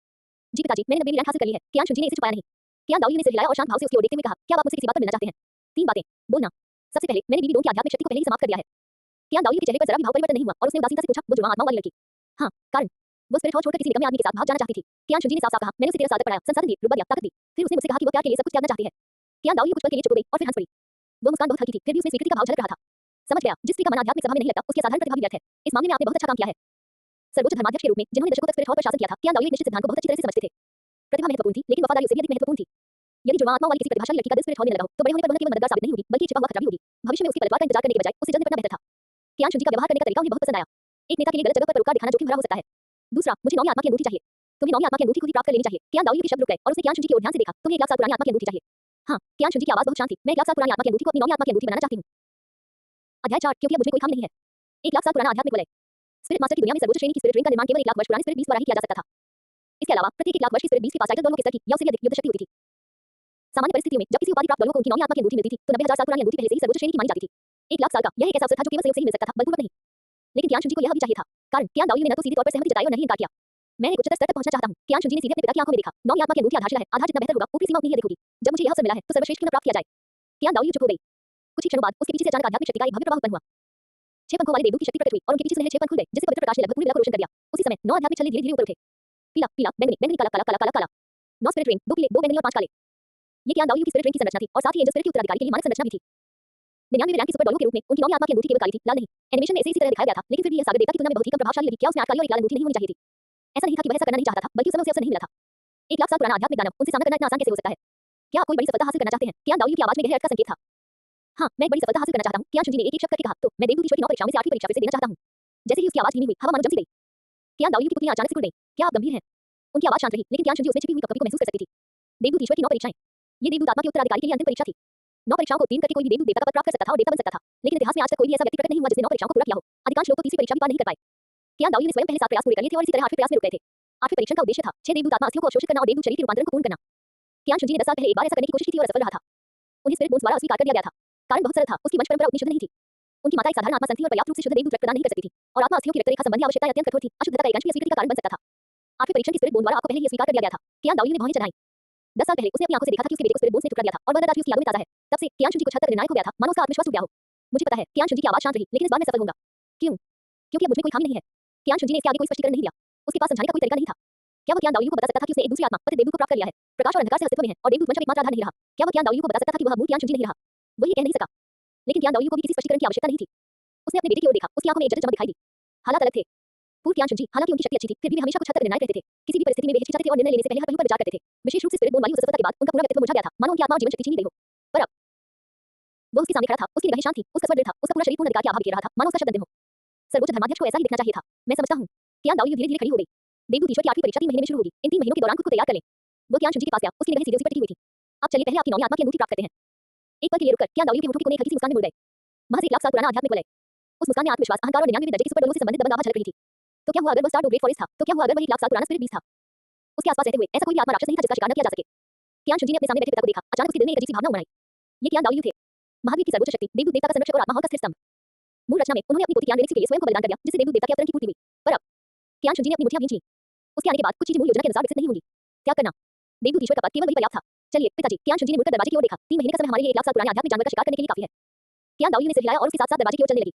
जी पिताजी, मैंने 90वीं रैंक हासिल कर ली है। कियान शुंजी ने इसे छुपाया नहीं। कियान दाओयू ने सिर हिलाया और शांत भाव से उसकी ओर देखते हुए कहा, क्या आप मुझसे किसी बात पर मिलना चाहते हैं? 3 बातें। बोलना। सबसे पहले, मैंने बीबी डोंग की आध्यात्मिक शक्ति को पहले ही समाप्त कर दिया है। कियान दाओयू के चेहरे पर जरा भी भाव परिवर्तन नहीं हुआ और उसने उदासीनता से पूछा, वो जुड़वां आत्माओं वाली लड़की? हाँ, कारण वो स्पिरिट हॉल छोड़कर किसी निकम्मे आदमी के साथ भाग जाना चाहती थी। कियान शुंजी ने साफ-साफ कहा, मैंने उसे 13 साल तक पढ़ाया, संसाधन दिए, रुतबा दिया, ताकत दी। फिर उसने मुझसे कहा कि वो प्यार के लिए सब कुछ त्यागना चाहती है। कियान दाओयू कुछ पल के लिए चुप हो गई और फिर हंस पड़ी। वो मुस्कान बहुत हल्की थी, फिर भी उसमें स्वीकृति का भाव झलक रहा था। समझ गया, जिस स्त्री का मन आध्यात्मिक सभा में नहीं लगता, उसकी असाधारण प्रतिभा भी व्यर्थ है। इस मामले में आपने बहुत अच्छा काम किया है। सर्वोच्च धर्माध्यक्ष के रूप में जिन्होंने दशकों तक स्पिरिट हॉल पर शासन किया था, कियान दाओयू एक निश्चित सिद्धांत को बहुत अच्छी तरह से समझते थे। प्रतिभा महत्वपूर्ण थी, लेकिन वफादारी उससे भी अधिक महत्वपूर्ण थी। यदि जुड़वां आत्माओं वाली किसी प्रतिभाशाली लड़की का दिल स्पिरिट हॉल में लगा हो, तो बड़े होने पर वह न केवल मददगार साबित नहीं होगी, बल्कि एक छिपा हुआ खतरा भी होगी। भविष्य में उसकी पलटवार का इंतजार करने के बजाय उसे जल्द निपटना बेहतर था। कियान शुंजी का व्यवहार करने का तरीका उन्हें बहुत पसंद आया। एक नेता के लिए गलत जगह पर परोपकार दिखाना जोखिम भरा हो सकता है। दूसरा, मुझे 9वीं आत्मा की अनुभूति चाहिए। तुम्हें 9वीं आत्मा की अनुभूति खुद ही प्राप्त कर लेनी चाहिए। कियान दाओयू के शब्द रुक गए और उसने कियान शुंजी की ओर ध्यान से देखा। तुम्हें 1 लाख साल पुरानी आत्मा की अनुभूति चाहिए। हाँ, कियान शुंजी की आवाज बहुत शांत थी। मैं 1 लाख साल पुरानी आत्मा की अनुभूति को अपनी 9वीं आत्मा की अनुभूति बनाना चाहती हूँ। अध्याय 4, क्योंकि अब मुझे कोई काम नहीं है। 1 लाख साल पुराना आध्यात्मिक वलय। स्पिरिट मास्टर की दुनिया में सर्वोच्च श्रेणी की स्पिरिट रिंग का निर्माण केवल 1 लाख वर्ष पुराने स्पिरिट बीस्ट द्वारा ही किया जा सकता था। इसके अलावा प्रत्येक 1 लाख वर्ष की स्पिरिट बीस्ट के पास टाइटल 2 लोग के स्तर की या उससे भी अधिक युद्ध शक्ति होती थी। सामान्य परिस्थितियों में जब किसी उपाधि प्राप्त लोगों को उनकी 9वीं आत्मा की अनुभूति मिलती थी, तो 90,000 साल पुरानी अनुभूति पहले से ही सर्वोच्च श्रेणी की मानी जाती थी। 1 लाख साल का यह एक ऐसा अवसर था जो केवल संयोग से ही मिल सकता था, बलपूर्वक नहीं। लेकिन कियान शुंजी को यह भी चाहिए था। कारण कियान दाओयू ने न तो सीधे तौर पर सहमति जताई और न ही इनकार किया। मैं एक उच्चतर स्तर तक पहुंचना चाहता हूं। कियान शुंजी ने सीधे अपने पिता की आंखों में देखा। 9वीं आत्मा की अनुभूति आधारशिला है, आधार जितना बेहतर होगा, ऊपरी सीमा उतनी ही अधिक होगी। जब मुझे यह अवसर मिला है, तो सर्वश्रेष्ठ क्यों न प्राप्त किया जाए। कियान दाओयू चुप हो गई। कुछ ही क्षणों बाद उसके पीछे से अचानक आध्यात्मिक शक्ति का एक भव्य प्रवाह उत्पन्न हुआ। 6 पंखों वाले देवदूत की शक्ति प्रकट हुई और उनके पीछे सुनहरे 6 पंख खुल गए, जिससे पवित्र प्रकाश ने लगभग पूरी बेला को रोशन कर दिया। उसी समय 9 आध्यात्मिक छल्ले धीरे-धीरे ऊपर उठे। पीला, पीला, बैंगनी, बैंगनी, काला, काला, काला, काला, काला। 9 स्पिरिट रिंग, 2 पीले, 2 बैंगनी और 5 काले। ये कियान दाओयू की स्पिरिट रिंग की संरचना थी और साथ ही एंजल स्पिरिट के उत्तराधिकारी के लिए मानक संरचना भी थी। 99वें रैंक की सुपर डॉलो के रूप में उनकी 9वीं आत्मा की अनुभूति केवल काली थी, लाल नहीं। एनिमेशन में इसे इसी तरह दिखाया गया था, लेकिन फिर भी यह सागर देवता की तुलना में बहुत ही कम प्रभावशाली लगी। क्या उसमें 8 काली और 1 लाल अनुभूति नहीं होनी चाहिए थी? ऐसा नहीं था कि वह ऐसा करना नहीं चाहता था, बल्कि उस समय उसे अवसर नहीं मिला था। 1 लाख साल पुराना आध्यात्मिक दानव, उनसे सामना करना इतना आसान कैसे हो सकता है? क्या आप कोई बड़ी सफलता हासिल करना चाहते हैं? कियान दाओयू की आवाज में गहरे अर्थ का संकेत था। हाँ, मैं एक बड़ी सफलता हासिल करना चाहता हूँ। कियान शुंजी ने एक-एक शब्द करके कहा, तो मैं देवदूत ईश्वर की 9 परीक्षाओं में से 8वीं परीक्षा फिर से देना चाहता हूँ। जैसे ही उसकी आवाज धीमी हुई, हवा मानो जम सी गई। कियान दाओयू की पुतलियां अचानक से खुल गईं। क्या आप गंभीर हैं? उनकी आवाज शांत रही, लेकिन कियान शुंजी उसमें छिपी हुई कपकपी को महसूस कर सकती थी। देवदूत ईश्वर की 9 परीक्षाएं। ये देवदूत आत्मा के उत्तराधिकारी के लिए अंतिम परीक्षा थी। 9 परीक्षाओं को उत्तीर्ण करके कोई भी देवदूत देवता का पद प्राप्त कर सकता था और देवता बन सकता था। लेकिन इतिहास में आज तक कोई भी ऐसा व्यक्ति प्रकट नहीं हुआ जिसने 9 परीक्षाओं को पूरा किया हो। अधिकांश लोग तो तीसरी परीक्षा भी पार नहीं कर पाए। कियान दाओयू ने स्वयं पहले 7 प्रयास पूरे कर लिए थे और इसी तरह 8वें प्रयास में रुक गए थे। 8वें परीक्षण का उद्देश्य था 6 देवदूत आत्मा अस्थियों को अवशोषित करना और देवदूत शरीर के रूपांतरण को पूर्ण करना। कियान शुंजी ने 10 साल पहले एक बार ऐसा करने की कोशिश की थी और असफल रहा था। उन्हें स्पिरिट बोन्स द्वारा अस्वीकार कर दिया गया था। कारण बहुत सरल था, उसकी वंश परंपरा उतनी शुद्ध नहीं थी। उनकी माता एक साधारण आत्मा संत थी और पर्याप्त रूप से शुद्ध देवदूत रक्त प्रदान नहीं कर सकती थी और आत्मा अस्थियों की रक्त रेखा संबंधी आवश्यकताएं अत्यंत कठोर थी। अशुद्धता का एक अंश भी अस्वीकृति का कारण बन सकता था। 8वें परीक्षण की स्पिरिट बोन द्वारा आपको पहले ही स्वीकार कर दिया गया था। कियान दाओयू ने भौहें चढ़ाई। 10 साल पहले उसने अपनी आंखों से देखा था कि उसके बेटे को स्पिरिट बोन्स ने टुकड़ा दिया था और वह दर्द आज भी उसकी यादों में ताजा है। तब से कियान शुंजी कुछ हद तक निर्णायक हो गया था, मानो उसका आत्मविश्वास टूट गया हो। मुझे पता है, कियान शुंजी की आवाज शांत रही, लेकिन इस बार मैं सफल होऊंगा। क्यों? क्योंकि अब मुझ में कोई खामी नहीं है। कियान शुंजी ने इसके आगे कोई स्पष्टीकरण नहीं दिया। उसके पास समझाने का कोई तरीका नहीं था। क्या वो कियान दाओयू को बता सकता था कि उसने एक दूसरी आत्मा पति देवदूत को प्राप्त कर लिया है? प्रकाश और अंधकार से अस्तित्व में है और देवदूत वंश अब एकमात्र आधार नहीं रहा। क्या वो कियान दाओयू को बता सकता था कि वह अमूल कियान शुंजी नहीं रहा? वो ये कह नहीं सका। लेकिन कियान दाओयू को भी किसी स्पष्टीकरण की आवश्यकता नहीं थी। उसने अपने बेटे की ओर देखा, उसकी आंखों में एक जटिल चमक दिखाई दी। हालात अलग थे। पूर्व कियान शुंजी, हालांकि उनकी शक्ति अच्छी थी, फिर भी वे हमेशा कुछ हद तक निर्णायक रहते थे। किसी भी परिस्थिति में वे हिचकिचाते थे और निर्णय लेने से पहले हर पहलू पर विचार करते थे। विशेष रूप से स्पिरिट बोन वाली उस असफलता के बाद उनका पूरा व्यक्तित्व मुरझा गया था, मानो उनकी आत्मा और जीवन शक्ति छीनी गई हो। पर अब वो उसके सामने खड़ा था, उसकी निगाहें शांत थी, उसका स्वर दृढ़ था, उसका पूरा शरीर पूर्ण अधिकार की आभा बिखेर रहा था, मानो उसका शब्द अंतिम हो। सर्वोच्च धर्माध्यक्ष को ऐसा ही दिखना चाहिए था। मैं समझता हूँ। कियान दाओयू धीरे-धीरे खड़ी हो गई। देवदूत ईश्वर की 8वीं परीक्षा 3 महीने में शुरू होगी। इन 3 महीनों के दौरान खुद को तैयार कर लें। वो कियान शुंजी के पास गया, उसकी निगाहें सीधे उस पर टिकी हुई थी। अब चलिए पहले आपकी 9वीं आत्मा की अनुभूति प्राप्त करते हैं। एक पल के लिए रुककर कियान दाओयू के होठों के कोने एक हल्की सी मुस्कान में मुड़ गए। महज 1 लाख साल पुराना आध्यात्मिक वलय। उस मुस्कान में आत्मविश्वास, अहंकार और 99वें दर्जे की सुपर डोलो से संबंधित दबंग आभा झलक रही थी। तो क्या हुआ अगर वह स्टार टू ग्रेट फॉरेस्ट था? तो क्या हुआ अगर वह 1 लाख साल पुराना स्पिरिट बीस्ट था? उसके आसपास रहते हुए ऐसा कोई भी आत्मा राक्षस नहीं था जिसका शिकार न किया जा सके। कियान शुंजी ने अपने सामने बैठे पिता को देखा। अचानक उसके दिल में एक अजीब सी भावना उमड़ आई। ये कियान दाओयू थे। महावीर की सर्वोच्च शक्ति, देवदूत देवता का संरक्षक और आत्मा का स्थिर स्तंभ। मूल रचना में उन्होंने अपनी पोती ज्ञान के लिए स्वयं को बलिदान कर दिया, जिससे देवदूत देवता के अवतरण की पूर्ति हुई। पर अब ज्ञान जी ने अपनी मुठियां भींच ली। उसके आने के बाद कुछ चीजें मूल योजना के अनुसार विकसित नहीं होंगी। त्याग करना। देवदूत ईश्वर का पद केवल वही पर्याप्त था। चलिए पिताजी, ज्ञान जी ने मुड़कर दरवाजे की ओर देखा। 3 महीने का समय हमारे लिए 1 लाख साल पुराने आध्यात्मिक जानवर का शिकार करने के लिए काफी है। ज्ञान दाऊली ने सिर हिलाया और उसके साथ-साथ दरवाजे की ओर चलने लगी।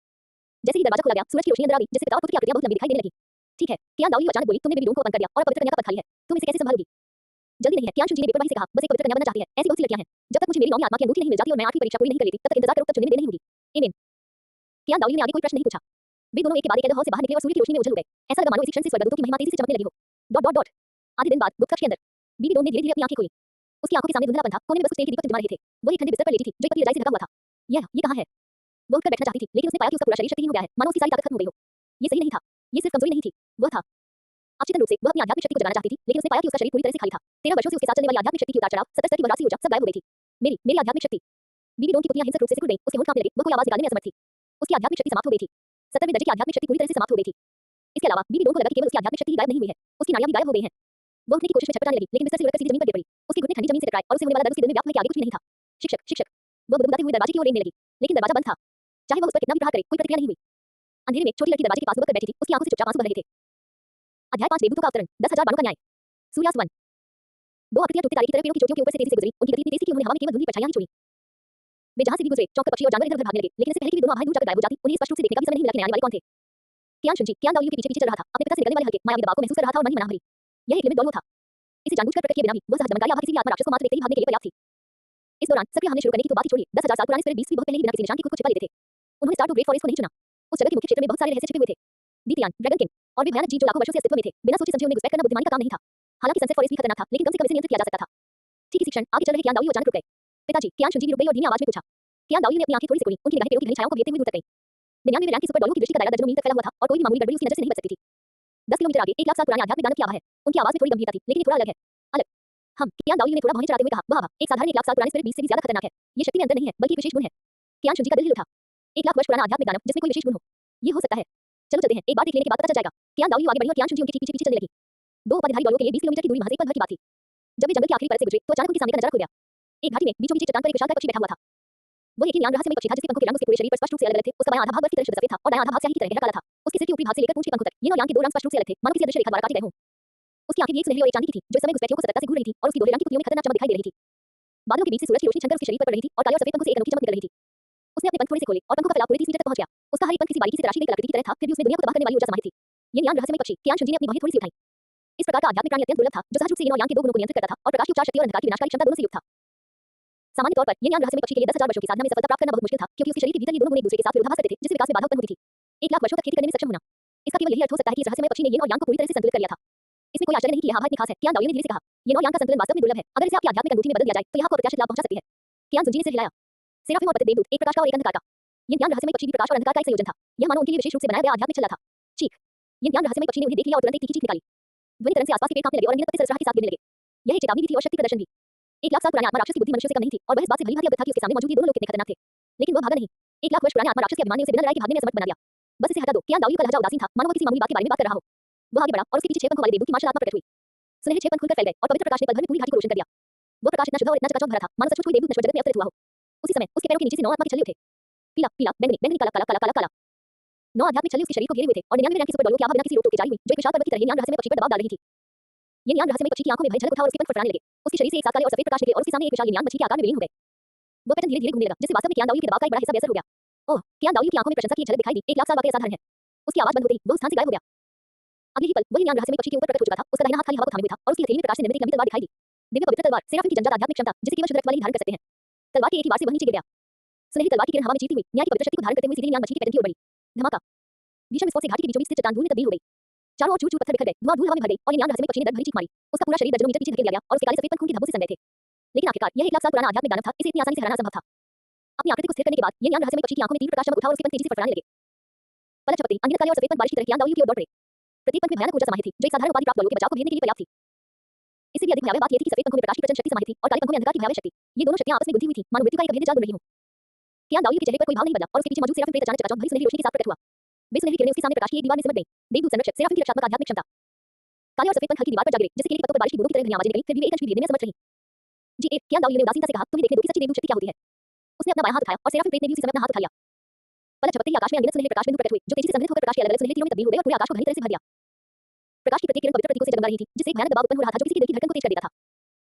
जैसे ही दरवाजा खुला गया, सूरज की रोशनी अंदर आ गई, जिससे पिता और पुत्र की आकृतियां बहुत लंबी दिखाई देने लगी। ठीक है, ज्ञान दाऊली अचानक बोली, तुमने मेरी रूम को बंद कर दिया और पवित्र कन्या का पद खाली है। तुम इसे कैसे संभालोगी? जल्दी नहीं है, ज्ञान जी ने बेपरवाही से कहा, बस एक पवित्र कन्या बनना चाहती है। ऐसी बहुत सी लड़कियां हैं। जब तक मुझे मेरी नौवीं आत्मा की अंगूठी नहीं मिल जाती और मैं 8वीं परीक्षा पूरी नहीं कर लेती, तब तक इंतजार करो, तब चुनने में देर नहीं होगी। आमीन। ज्ञान दाऊली ने आगे कोई प्रश्न नहीं पूछा। वे दोनों एक के बाद एक कैद हॉल से बाहर निकले और सूर्य की रोशनी में उछल गए। ऐसा लगा मानो इसी क्षण से स्वर्गदूतों की महिमा तेजी से चमकने लगी हो। Dot dot dot. आधे दिन बाद गुप्त कक्ष के अंदर बीबी डोन ने धीरे-धीरे अपनी आंखें खोली। उसकी आंखों के सामने धुंधलापन था, कोने में बस कुछ तेल के दीपक टिमटिमा रहे थे। वो एक ठंडे बिस्तर पर लेटी थी, जो एक पतली रजाई से ढका हुआ था। ये कहां है? वो उठकर बैठना चाहती थी, लेकिन उसने पाया कि उसका पूरा शरीर शक्तिहीन हो गया है, मानो उसकी सारी ताकत खत्म हो गई हो। ये सही नहीं था। ये सिर्फ कमजोरी नहीं थी, वह था अचेतन रूप से वह अपनी आध्यात्मिक शक्ति को जगाना चाहती थी, लेकिन उसने पाया कि उसका शरीर पूरी तरह से खाली था। 13 वर्षों से उसके साथ चलने वाली आध्यात्मिक शक्ति की उतार-चढ़ाव, सतत स्तर की वह राशि ऊर्जा सब गायब हो गई थी। मेरी आध्यात्मिक शक्ति। बीबी डोन की पुतलियां हिंसक रूप से सिकुड़ गईं, उसके होंठ कांपने लगे, वह कोई आवाज निकालने में असमर्थ थी। उसकी आध्यात्मिक शक्ति समाप्त हो गई थी। 17वें दर्जे की आध्यात्मिक शक्ति पूरी तरह से समाप्त हो गई थी। इसके अलावा बीबी डोन को लगा कि केवल उसकी आध्यात्मिक शक्ति ही गायब नहीं हुई है, उसकी नाड़ियां भी गायब हो गई हैं। वो उठने की कोशिश में छटपटाने लगी, लेकिन बिस्तर से उलटकर सीधी जमीन पर गिर पड़ी। उसके घुटने ठंडी जमीन से टकराए और उसे होने वाला दर्द उसके दिल में व्याप्त हुआ कि आगे कुछ भी नहीं था। शिक्षक। वो बुदबुदाते हुए दरवाजे की ओर लेने लगी, लेकिन दरवाजा बंद था। चाहे वह उस पर कितना भी प्रहार करे, कोई प्रतिक्रिया नहीं हुई। अंधेरे में छोटी लड़की दरवाजे के पास लुढ़क कर बैठी थी, उसकी आंखों से चुपचाप आंसू बह रहे थे। अध्याय 5 देवदूतों का अवतरण, 10,000 बाणों का न्याय। सूर्यास्त 1। 2 आकृतियां टूटते तारे की तरह पेड़ों की चोटियों के ऊपर से तेजी से गुजरी, उनकी गति इतनी तेज थी कि उन्होंने हवा में केवल धुंधली परछाइयां ही छोड़ी। वे जहां से भी गुजरे, चौंककर पक्षी और जानवर इधर-उधर भागने लगे, लेकिन इससे पहले कि वे दोनों आवाज़ें दूर जाकर गायब हो जाती, उन्हें स्पष्ट रूप से देखने का भी समय नहीं मिला कि नए आने वाले कौन थे। कियान शुनजी, कियान दाओलियो के पीछे-पीछे चल रहा था, अपने पिता से निकलने वाले हल्के, मायावी दबाव को महसूस कर रहा था और मन ही मन भरी। यह एक लिमिट डोलो था। इसे जानबूझकर प्रकट किए बिना भी वह सहज दमनकारी आभा किसी भी आत्मा राक्षस को मात्र देखते ही भागने के लिए पर्याप्त थी। इस दौरान सक्रिय हमले शुरू करने की तो बात ही छोड़िए, 10,000 साल पुराने स्पिरिट बीस्ट भी बहुत पहले ही बिना किसी निशान के खुद को छिपा लेते थे। उन्होंने स्टार टू ग्रेट फॉरेस्ट को नहीं चुना। उस जगह के मुख्य क्षेत्र में बहुत सारे रहस्य छिपे हुए थे। दीतियान, ड्रैगन किंग और भी भयानक जीव जो लाखों वर्षों से अस्तित्व में थे, बिना सोचे समझे उन्हें घुसपैठ करना बुद्धिमानी का काम नहीं था। हालांकि सनसेट फॉरेस्ट भी खतरनाक था, लेकिन कम से कम इसे नियंत्रित किया जा सकता था। ठीक इसी क्षण आगे चल रहे कियान दाओलियो अचानक रुक गए। पिताजी, कियान शुनजी भी रुक गई और धीमी आवाज में पूछा। कियान दाओलियो ने अपनी आंखें थोड़ी सी खोली, उनकी निगाहें पेड़ों की घनी छायाओं को घेरते हुए दूर तक गईं। 99वें रैंक की सुपर डॉलियों की दृष्टि का दायरा दर्जनों मील तक फैला हुआ था और कोई भी मामूली गड़बड़ी उसकी नजर से नहीं बच सकती थी। 10 किलोमीटर आगे 1 लाख साल पुराने आध्यात्मिक दानव की आभा है। उनकी आवाज में थोड़ी गंभीरता थी, लेकिन ये थोड़ा अलग है। अलग। हम कियान दाओलियो ने थोड़ा भौंने चढ़ाते हुए कहा, वह आभा एक साधारण 1 लाख साल पुराने स्पिरिट बीस्ट से भी ज्यादा खतरनाक है। ये शक्ति में अंतर नहीं है, बल्कि एक विशेष गुण है। कियान शुनजी का दिल हिल उठा। 1 लाख वर्ष पुराना आध्यात्मिक दानव जिसमें कोई विशेष गुण हो, ये हो सकता है। चलो चलते हैं, एक बार देख लेने के बाद पता चल जाएगा। कियान दाओलियो आगे बढ़ी और कियान शुनजी उनके पीछे-पीछे चलने लगी। 2 उपाधिधारी डॉलियों के लिए 20 किलोमीटर की दूरी महज एक पल भर की बात थी। जब वे जंगल की आखिरी परत से गुजरे, तो अचानक उनके सामने का नजारा खुल गया। एक घाटी में बीचों बीच एक चट्टान पर एक विशालकाय पक्षी बैठा हुआ था। वो एक ही न्यान रहस्यमय पक्षी था, जिसके पंखों के रंग उसके पूरे शरीर पर स्पष्ट रूप से अलग-अलग थे। उसका बायां आधा भाग बर्फ की तरह शुद्ध सफेद था और दायां आधा भाग स्याही की तरह गहरा काला था। उसके सिर के ऊपरी भाग से लेकर पूंछ के पंखों तक ये नौ यान के 2 रंग स्पष्ट रूप से अलग थे, मानो किसी अदृश्य रेखा द्वारा काटे गए हों। उसकी आंखें भी एक सुनहरी और एक चांदी की थी, जो इस समय घुसपैठियों को सतर्कता से घूर रही थी और उसकी दोहरे रंग की पुतलियों में खतरनाक चमक दिखाई दे रही थी। बादलों के बीच से सूरज की रोशनी छनकर उसके शरीर पर पड़ रही थी और काले और सफेद पंखों से एक अनोखी चमक निकल रही थी। उसने अपने पंख थोड़े से खोले और पंखों का फैलाव पूरे 30 मीटर तक पहुंच गया। उसका हर एक पंख किसी बारीकी से तराशी गई कलाकृति की तरह था, फिर भी उसमें दुनिया को तबाह करने वाली ऊर्जा समाहित थी। ये न्यान रहस्यमय पक्षी, कियान शुनजी ने अपनी बाहें थोड़ी सी उठाई। इस प्रकार का आध्यात्मिक प्राणी अत्यंत दुर्लभ था, जो सहज रूप से इन और यांग के 2 गुणों को नियंत्रित करता था और प्रकाश की उपचार शक्ति और अंधकार की विनाशकारी क्षमता दोनों से युक्त था। सामान्य तौर पर ये न्यान रहस्यमय पक्षी के लिए 10,000 वर्षों की साधना में सफलता प्राप्त करना बहुत मुश्किल था, क्योंकि उसके शरीर के भीतर ये दोनों गुण एक दूसरे के साथ विरोधाभास करते थे, जिससे विकास में बाधा उत्पन्न होती थी। 1 लाख वर्षों तक खेती करने में सक्षम होना, इसका केवल यही अर्थ हो सकता है कि इस रहस्यमय पक्षी ने यिन और यांग को पूरी तरह से संतुलित कर लिया था। इसमें कोई आश्चर्य नहीं कि यह आभा इतनी खास है। कियान दाओलियो ने धीरे से कहा, यिन और यांग का संतुलन वास्तव में दुर्लभ है। अगर इसे आपकी आध्यात्मिक अंगूठी में बदल दिया जाए, तो यह आपको अप्रत्याशित लाभ पहुंचा सकती है। कियान शुनजी ने सिर हिलाया। सेराफिम और पतित देवदूत, एक प्रकाश का और एक अंधकार का। ये न्यान रहस्यमय पक्षी भी प्रकाश और अंधकार का एक संयोजन था। यह मानो उनके लिए विशेष रूप से बनाया गया आध्यात्मिक छल्ला था। चीख। ये न्यान रहस्यमय पक्षी ने उन्हें देख लिया और तुरंत एक तीखी चीख निकाली। ध्वनि तरंग से आसपास के पेड़ कांपने लगे और अनगिनत पत्ते सरसराहट के साथ गिरने लगे। यह एक चेतावनी भी थी और शक्ति प्रदर्शन भी। 1 लाख साल पुराने आत्मा राक्षस की बुद्धि मनुष्य से कम नहीं थी और वह इस बात से भली-भांति अवगत था कि उसके सामने मौजूद ये दोनों लोग कितने खतरनाक थे। लेकिन वह भागा नहीं। 1 लाख वर्ष पुराने आत्मा राक्षस के अभिमान ने उसे बिना लड़ाई के भागने में असमर्थ बना दिया। बस इसे हटा दो। कियान दाओलियो का लहजा उदासीन था, मानो वह किसी मामूली बात के बारे में बात कर रहा हो। वह आगे बढ़ा और उसके पीछे 6 पंखों वाले देवदूत की मार्शल आत्मा प्रकट हुई। सुनहरे 6 पंख खुलकर फैल गए और पवित्र प्रकाश ने पल भर में पूरी घाटी को रोशन कर दिया। वो प्रकाश इतना शुद्ध और इतना चकाचौंध भरा था, मानो सचमुच कोई देवदूत नश्वर जगत में अवतरित हुआ हो। उसी समय उसके पैरों के नीचे से 9 आत्मा के छल्ले उठे। पीला पीला, बैंगनी बैंगनी, काला काला, काला काला काला। 9 आध्यात्मिक छल्ले उसके शरीर को घेरे हुए थे और 99वें रैंक की सुपर डॉलियों की आभा बिना किसी रोक-टोक के जारी हुई, जो एक विशाल पर्वत की तरह न्यान रहस्यमय पक्षी पर दबाव डाल रही थी। ये न्यान रहस्यमय पक्षी की आंखों में भय झलक उठा और उसके पंख फड़फड़ाने लगे। उसके शरीर से एक साथ काले और सफेद प्रकाश निकले और उसके सामने एक विशाल न्यान मछली के आकार में विलीन हो गए। वो पैटर्न धीरे-धीरे घूमने लगा, जिससे वास्तव में कियान दाओलियो के दबाव का एक बड़ा हिस्सा बेअसर हो गया। ओह! कियान दाओलियो की आंखों में प्रशंसा की एक झलक दिखाई दी। 1 लाख साल वाकई असाधारण है। उसकी आवाज बंद होते ही वो उस स्थान से गायब हो गया। अगले ही पल वही न्यान रहस्यमय पक्षी के ऊपर प्रकट हो चुका था। उसका दाहिना हाथ खाली हवा को थामे हुए था और उसकी हथेली में प्रकाश से निर्मित एक लंबी तलवार दिखाई दी। दिव्य पवित्र तलवार, सेराफिम की जन्मजात आध्यात्मिक क्षमता, जिसे केवल शुद्ध रक्त वाले ही धारण कर सकते हैं। तलवार के एक ही वार से वह नीचे गिर गया। सुनहरी तलवार की किरण हवा में चीरती हुई न्याय की पवित्र शक्ति को धारण करते हुए सीधे न्यान मछली के पैटर्न की ओर बढ़ी। धमाका। भीषण विस्फोट से घाटी के बीचों बीच स्थित चट्टान धूल में तब्दील हो गई। चारों ओर चूर-चूर पत्थर बिखर गए, धुआं धूल हवा में भर गई और ये न्यान रहस्यमय पक्षी ने दर्द भरी चीख मारी। उसका पूरा शरीर दर्जनों मीटर पीछे धकेल दिया गया और उसके काले सफेद पंख खून की धब्बों से सन गए थे। लेकिन आखिरकार यह 1 लाख साल पुराना आध्यात्मिक दानव था, इसे इतनी आसानी से हराना असंभव था। अपनी आकृति को स्थिर करने के बाद ये न्यान रहस्यमय पक्षी की आंखों में तीव्र प्रकाश चमक उठा और उसके पंख तेजी से फड़फड़ाने लगे। पलक झपकते ही अनगिनत काले और सफेद पंख बारिश की तरह कियान दाओलियो की ओर दौड़ पड़े। प्रत्येक पंख में भयानक ऊर्जा समाहित थी, जो एक साधारण उपाधि प्राप्त डॉलियों के बचाव को घेरने के लिए पर्याप्त थी। इससे भी अधिक भयावह बात यह थी कि सफेद पंखों में प्रकाश की प्रचंड शक्ति समाहित थी और काले पंखों में अंधकार की भयावह शक्ति। ये दोनों शक्तियां आपस में गुंथी हुई थी, मानो मृत्यु का एक अभेद्य जाल बुन रही हों। कियान दाओलियो के चेहरे पर कोई भाव नहीं बदला और उसके पीछे मौजूद सेराफिम प्रेत अचानक चकाचौंध भरी सुनहरी रोशनी के साथ प्रकट हुआ। वे सुनहरी किरणें उसके सामने प्रकाश की एक दीवार में सिमट गईं। देवदूत संरक्षक, सेराफिम की रक्षात्मक आध्यात्मिक क्षमता। काले और सफेद पंख हल्की दीवार पर जा गिरे, जिससे केले के पत्तों पर बारिश की बूंदों की तरह घनी आवाजें निकलीं, फिर भी वे एक अंश भी गिरने में असमर्थ रहीं। जी 1, कियान दाओलियो ने उदासीनता से कहा, तुम्हें देखने दो कि सच्ची देवदूत शक्ति क्या होती है। उसने अपना बायां हाथ उठाया और सेराफिम प्रेत ने भी उसी समय अपना हाथ उठा लिया। पलक झपकते ही आकाश में अनगिनत सुनहरे प्रकाश बिंदु प्रकट हुए, जो तेजी से संघनित होकर प्रकाश के अलग-अलग सुनहरे तीरों में तब्दील हो गए और पूरे आकाश को घनी तरह से भर दिया। प्रकाश की प्रत्येक किरण पवित्र प्रतीकों से जगमगा रही थी, जिससे एक भयानक दबाव उत्पन्न हो रहा था जो किसी के दिल की धड़कन को तेज कर देता था।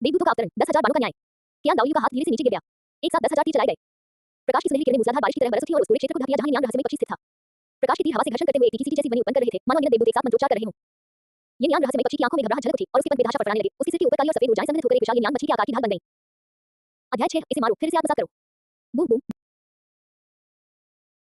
देवदूतों का अवतरण, 10,000 बाणों का न्याय। कियान दाओयू का हाथ धीरे से नीचे गिर गया। एक साथ 10,000 तीर चलाए गए। प्रकाश की सुनहरी किरणें मूसलाधार बारिश की तरह बरस उठी और उस पूरे क्षेत्र को ढक दिया जहां नियान रहस्यमय पक्षी स्थित था। प्रकाश के तीर हवा से घर्षण करते हुए एक तीखी सी जैसी ध्वनि उत्पन्न कर रहे थे, मानो अनगिनत देवदूत एक साथ मंत्रोच्चार कर रहे हों। ये नियान रहस्यमय पक्षी की आंखों में घबराहट झलक उठी और उसके पंख बेतहाशा फड़फड़ाने लगे। उसके सिर के ऊपर काली और सफेद ऊर्जाएं सम्मिलित होकर एक विशाल नीलांग मछली के आकार की ढाल बन गई। अध्याय 6 इसे मारो फिर इसे आत्मसात करो। Boom boom